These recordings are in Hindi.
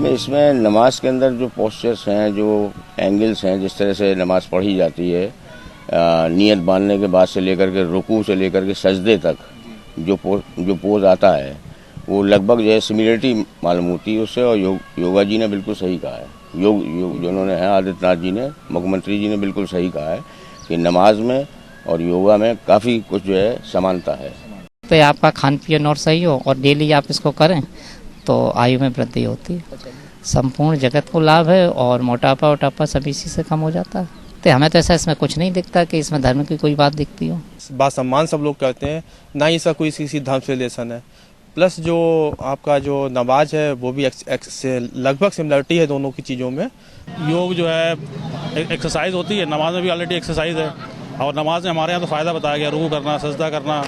में इसमें नमाज के अंदर जो पोस्चर्स हैं, जो एंगल्स हैं, जिस तरह से नमाज पढ़ी जाती है, नियत बांधने के बाद से लेकर के रुकू से लेकर के सजदे तक जो पोज आता है, वो लगभग जो है सिमिलरिटी मालूम होती है उससे। और योगा जी ने बिल्कुल सही कहा है, योग जो उन्होंने है आदित्यनाथ जी ने, मुख्यमंत्री जी ने बिल्कुल सही कहा है कि नमाज में और योगा में काफ़ी कुछ जो है समानता है। तो आपका खान पीन और सही हो और डेली आप इसको करें तो आयु में वृद्धि होती है, संपूर्ण जगत को लाभ है और मोटापा सब इसी से कम हो जाता है। तो हमें तो ऐसा इसमें कुछ नहीं दिखता कि इसमें धर्म की कोई बात दिखती हो। बात सम्मान सब लोग करते हैं, ना ही इसका कोई किसी धर्म से रिलेशन है। प्लस जो आपका जो नमाज है वो भी लगभग सिमिलरिटी है दोनों की चीज़ों में। योग जो है एक्सरसाइज होती है, नमाज में भी ऑलरेडी एक्सरसाइज है और नमाज में हमारे यहाँ तो फ़ायदा बताया गया, रुकू करना, सजदा करना,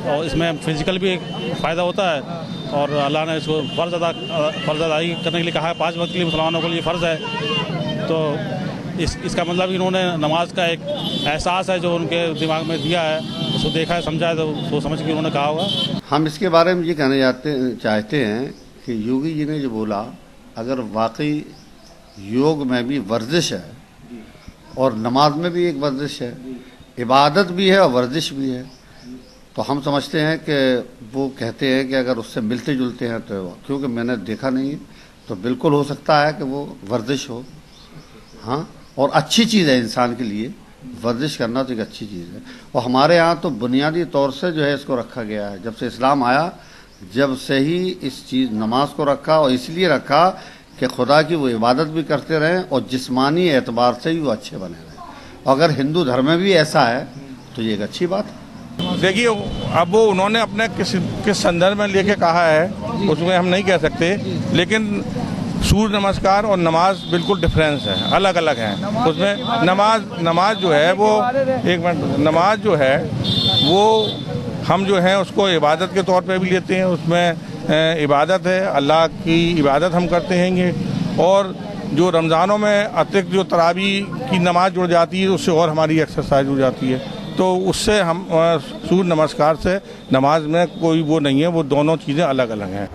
और इसमें फिजिकल भी एक फ़ायदा होता है। और अल्लाह ने इसको फ़र्ज़ अदाई करने के लिए कहा है, 5 वक्त के लिए मुसलमानों के लिए फ़र्ज़ है। तो इसका मतलब इन्होंने नमाज का एक एहसास है जो उनके दिमाग में दिया है, उसको देखा है, समझा है, तो सोच समझ के उन्होंने कहा होगा। हम इसके बारे में ये कहना चाहते हैं कि योगी जी ने जो बोला, अगर वाकई योग में भी वर्जिश है और नमाज में भी एक वर्जिश है, इबादत भी है और वर्जिश भी है, तो हम समझते हैं कि वो कहते हैं कि अगर उससे मिलते जुलते हैं तो, क्योंकि मैंने देखा नहीं, तो बिल्कुल हो सकता है कि वो वर्जिश हो। हाँ, और अच्छी चीज़ है इंसान के लिए, वर्जिश करना तो एक अच्छी चीज़ है। और हमारे यहाँ तो बुनियादी तौर से जो है इसको रखा गया है, जब से इस्लाम आया, जब से ही इस चीज़ नमाज को रखा, और इसलिए रखा कि खुदा की वो इबादत भी करते रहें और जिस्मानी एतबार से भी वो अच्छे बने रहें। अगर हिंदू धर्म में भी ऐसा है तो ये एक अच्छी बात है। देखिए, अब वो उन्होंने अपने किस संदर्भ में लेके कहा है उसमें हम नहीं कह सकते, लेकिन सूर्य नमस्कार और नमाज बिल्कुल डिफरेंस है, अलग अलग हैं। उसमें नमाज जो है वो, एक मिनट, नमाज जो है वो हम जो है उसको इबादत के तौर पे भी लेते हैं, उसमें इबादत है, अल्लाह की इबादत हम करते हैं। और जो रमज़ानों में अतिरिक्त जो तरावी की नमाज जुड़ जाती है, उससे और हमारी एक्सरसाइज जुड़ जाती है, तो उससे हम सूर्य नमस्कार से नमाज में कोई वो नहीं है, वो दोनों चीज़ें अलग अलग हैं।